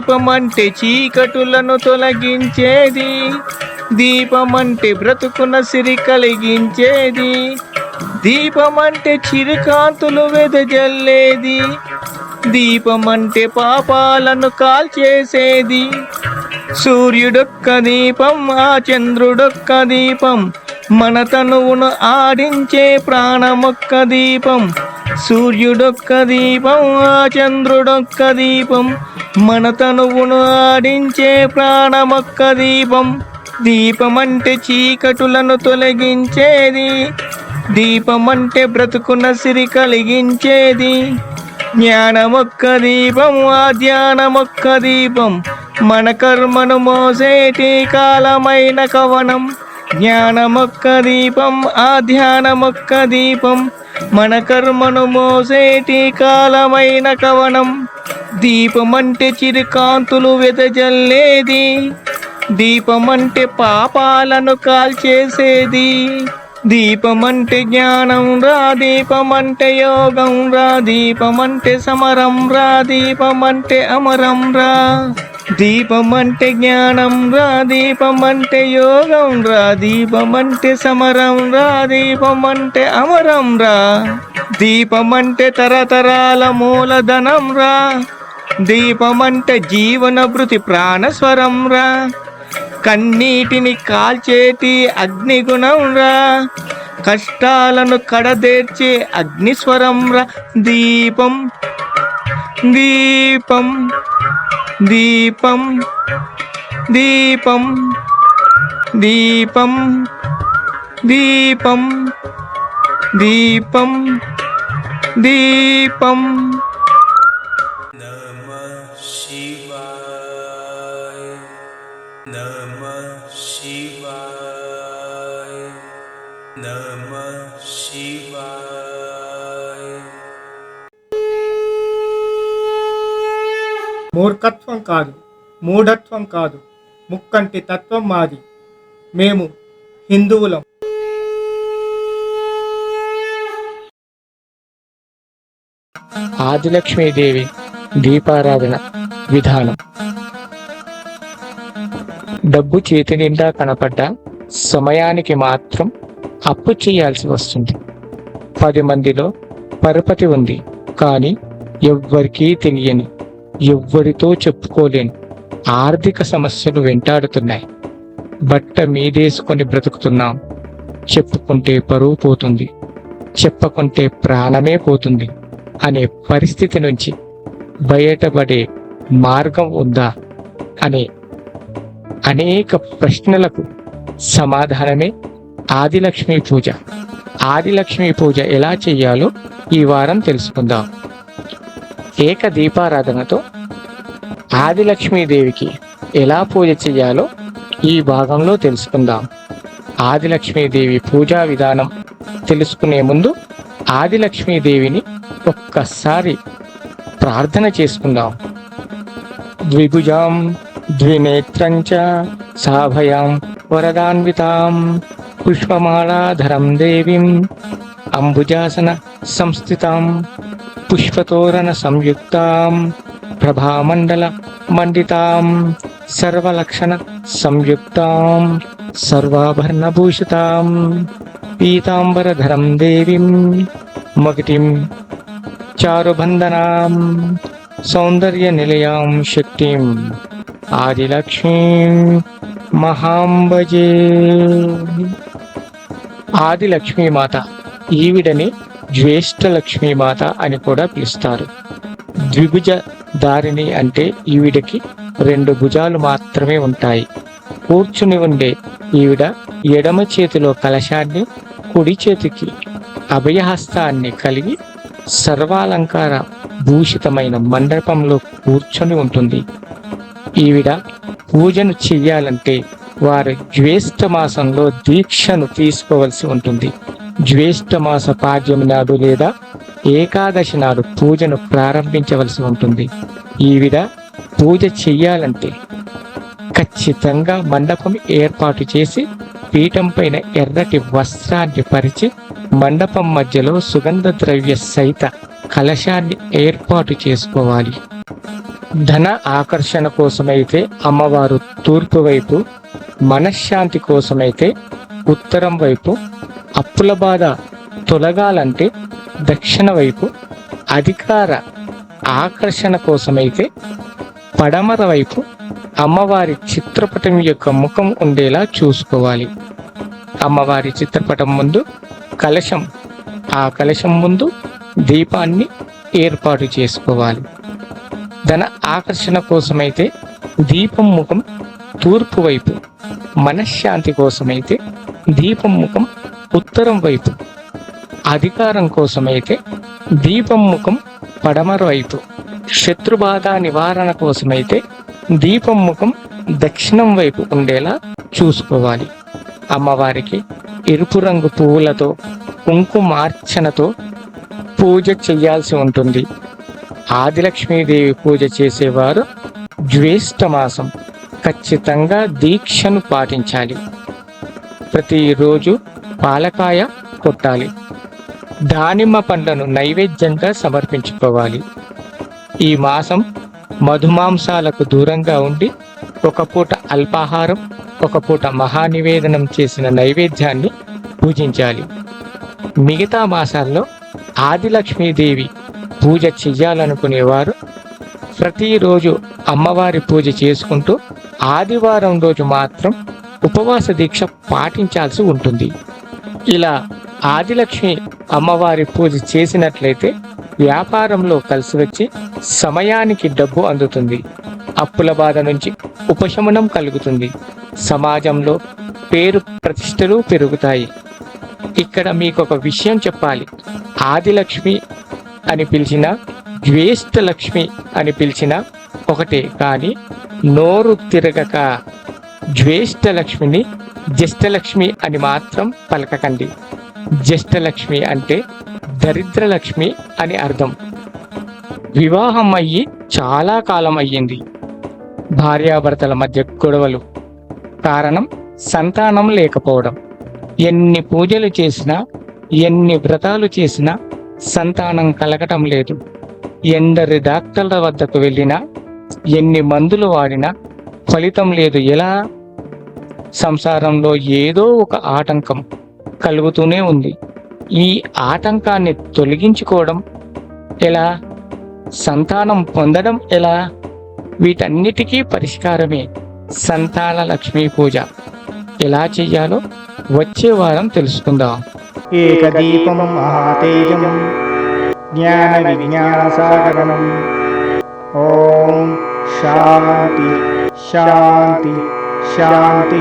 దీపమంటే చీకటులను తొలగించేది, దీపమంటే బ్రతుకున సిరి కలిగించేది, దీపమంటే చిరుకాంతులు వెదజల్లేది, దీపమంటే పాపాలను కాల్చేసేది. సూర్యుడొక్క దీపం, ఆ చంద్రుడొక్క దీపం, మన తనువును ఆడించే ప్రాణమొక్క దీపం. సూర్యుడొక్క దీపం, ఆ చంద్రుడొక్క దీపం, మన తనువును ఆడించే ప్రాణమొక్క దీపం. దీపమంటే చీకటులను తొలగించేది, దీపమంటే బ్రతుకున సిరి కలిగించేది. జ్ఞానమొక్క దీపం, ఆ ధ్యానమొక్క దీపం, మన కర్మను మోసేటి కాలమైన కవనం. జ్ఞానమొక్క దీపం, ఆ ధ్యానమొక్క దీపం, మన కర్మను మోసేటి కాలమైన కవనం. దీపమంటే చిరుకాంతులు వెదజల్లేది, దీపమంటే పాపాలను కాల్చేసేది. దీపమంటే జ్ఞానం రా, దీపమంటే యోగం రా, దీపమంటే సమరం రా, దీపమంటే అమరం రా. దీపమంటే జ్ఞానం రా, దీపమంటే యోగం రా, దీపమంటే సమరం రా, దీపమంటే అమరం రా. దీపమంటే తరతరాల మూలధనం రా, దీపమంటే జీవన భృతి ప్రాణస్వరం రా. కన్నీటిని కాల్చేటి అగ్నిగుణం రా, కష్టాలను కడదేర్చే అగ్నిస్వరం రా. దీపం దీపం దీపం దీపం దీపం దీపం దీపం దీపం. నమః శివాయ, నమః శివాయ, నమః శివాయ. మూర్ఖత్వం కాదు, మూఢత్వం కాదు, ముక్కంటి తత్వం మాది. మేము హిందువులం. ఆదిలక్ష్మీదేవి దీపారాధన విధానం. డబ్బు చేతి నిండా కనపడ్డా సమయానికి మాత్రం అప్పు చేయాల్సి వస్తుంది. 10 మందిలో పరపతి ఉంది, కానీ ఎవ్వరికీ తెలియని, ఎవ్వరితో చెప్పుకోలేని ఆర్థిక సమస్యలు వెంటాడుతున్నాయి. బట్ట మీదేసుకొని బ్రతుకుతున్నాం. చెప్పుకుంటే పరువు పోతుంది, చెప్పకుంటే ప్రాణమే పోతుంది అనే పరిస్థితి నుంచి బయటపడే మార్గం ఉందా అనే అనేక ప్రశ్నలకు సమాధానమే ఆదిలక్ష్మీ పూజ. ఆదిలక్ష్మీ పూజ ఎలా చేయాలో ఈ వారం తెలుసుకుందాం. ఏక దీపారాధనతో ఆదిలక్ష్మీదేవికి ఎలా పూజ చేయాలో ఈ భాగంలో తెలుసుకుందాం. ఆదిలక్ష్మీదేవి పూజా విధానం తెలుసుకునే ముందు ఆదిలక్ష్మీదేవిని ఒక్కసారి ప్రార్థన చేసుకుందాం. ద్విభుజాం ద్వినేత్రంచ సాభయాం వరదాన్వితాం పుష్పమాలాధరం దేవీం అంబుజాసన సంస్థితాం పుష్పతోరణ సంయుక్తాం ప్రభామండల మండితాం సర్వలక్షణ సంయుక్తాం సర్వాభరణభూషితాం పీతాంబరధరం దేవీం మగిటిం చారుబంధనాం సౌందర్య నిలయాం శక్తిం ఆదిలక్ష్మీం మహాంబజే. ఆదిలక్ష్మీమాత, ఈవిడని జ్యేష్ఠ లక్ష్మీమాత అని కూడా పిలుస్తారు. ద్విభుజ ధారిణి అంటే ఈవిడకి 2 భుజాలు మాత్రమే ఉంటాయి. కూర్చుని ఉండే ఈవిడ ఎడమ చేతిలో కలశాన్ని, కుడి చేతికి అభయహస్తాన్ని కలిగి సర్వాలంకార భూషితమైన మండపంలో కూర్చొని ఉంటుంది. ఈవిడ పూజను చెయ్యాలంటే వారు జ్యేష్ఠ మాసంలో దీక్షను తీసుకోవలసి ఉంటుంది. జ్యేష్ఠ మాస పాడ్యమి నాడు లేదా ఏకాదశి నాడు పూజను ప్రారంభించవలసి ఉంటుంది. ఈవిడ పూజ చెయ్యాలంటే ఖచ్చితంగా మండపం ఏర్పాటు చేసి పీఠం పైన ఎర్రటి వస్త్రాన్ని పరిచి మండపం మధ్యలో సుగంధ ద్రవ్య సహిత కలశాన్ని ఏర్పాటు చేసుకోవాలి. ధన ఆకర్షణ కోసమైతే అమ్మవారు తూర్పు వైపు, మనశ్శాంతి కోసమైతే ఉత్తరం వైపు, అప్పుల బాధ తొలగాలంటే దక్షిణ వైపు, అధికార ఆకర్షణ కోసమైతే పడమర వైపు అమ్మవారి చిత్రపటం యొక్క ముఖం ఉండేలా చూసుకోవాలి. అమ్మవారి చిత్రపటం ముందు కలశం, ఆ కలశం ముందు దీపాన్ని ఏర్పాటు చేసుకోవాలి. ధన ఆకర్షణ కోసమైతే దీపం ముఖం తూర్పు వైపు, మనశ్శాంతి కోసమైతే దీపం ముఖం ఉత్తరం వైపు, అధికారం కోసమైతే దీపం ముఖం పడమర వైపు, శత్రుబాధ నివారణ కోసమైతే దీపం ముఖం దక్షిణం వైపు ఉండేలా చూసుకోవాలి. అమ్మవారికి ఎరుపు రంగు పువ్వులతో కుంకుమార్చనతో పూజ చేయాల్సి ఉంటుంది. ఆదిలక్ష్మీదేవి పూజ చేసేవారు జ్యేష్ఠ మాసం ఖచ్చితంగా దీక్షను పాటించాలి. ప్రతిరోజు పాలకాయ కొట్టాలి. దానిమ్మ పండ్లను నైవేద్యంగా సమర్పించుకోవాలి. ఈ మాసం మధుమాంసాలకు దూరంగా ఉండి ఒక పూట అల్పాహారం, ఒక పూట మహానివేదనం చేసిన నైవేద్యాన్ని పూజించాలి. మిగతా మాసాల్లో ఆదిలక్ష్మీదేవి పూజ చెయ్యాలనుకునేవారు ప్రతిరోజు అమ్మవారి పూజ చేసుకుంటూ ఆదివారం రోజు మాత్రం ఉపవాస దీక్ష పాటించాల్సి ఉంటుంది. ఇలా ఆదిలక్ష్మి అమ్మవారి పూజ చేసినట్లయితే వ్యాపారంలో కలిసి వచ్చి సమయానికి డబ్బు అందుతుంది. అప్పుల బాధ నుంచి ఉపశమనం కలుగుతుంది. సమాజంలో పేరు ప్రతిష్టలు పెరుగుతాయి. ఇక్కడ మీకు ఒక విషయం చెప్పాలి. ఆదిలక్ష్మి అని పిలిచిన, జ్యేష్ఠ లక్ష్మి అని పిలిచిన ఒకటే, కానీ నోరు తిరగక జ్యేష్ఠ లక్ష్మిని జ్యేష్ఠలక్ష్మి అని మాత్రం పలకకండి. జ్యేష్ఠలక్ష్మి అంటే దరిద్రలక్ష్మి అని అర్థం. వివాహం అయ్యి చాలా కాలం అయ్యింది. భార్యాభర్తల మధ్య గొడవలు, కారణం సంతానం లేకపోవడం. ఎన్ని పూజలు చేసినా, ఎన్ని వ్రతాలు చేసినా సంతానం కలగటం లేదు. ఎందరి డాక్టర్ల వద్దకు వెళ్ళినా, ఎన్ని మందులు వాడినా ఫలితం లేదు. ఎలా? సంసారంలో ఏదో ఒక ఆటంకం కలుగుతూనే ఉంది. ఈ ఆటంకాన్ని తొలగించుకోవడం ఎలా? సంతానం పొందడం ఎలా? వీటన్నిటికీ పరిష్కారమే సంతాన లక్ష్మీ పూజ. ఎలా చెయ్యాలో వచ్చే వారం తెలుసుకుందాం. ఏకదీపం మహాతేజం జ్ఞాన విజ్ఞాన సాగరం. ఓం శాంతి శాంతి శాంతి.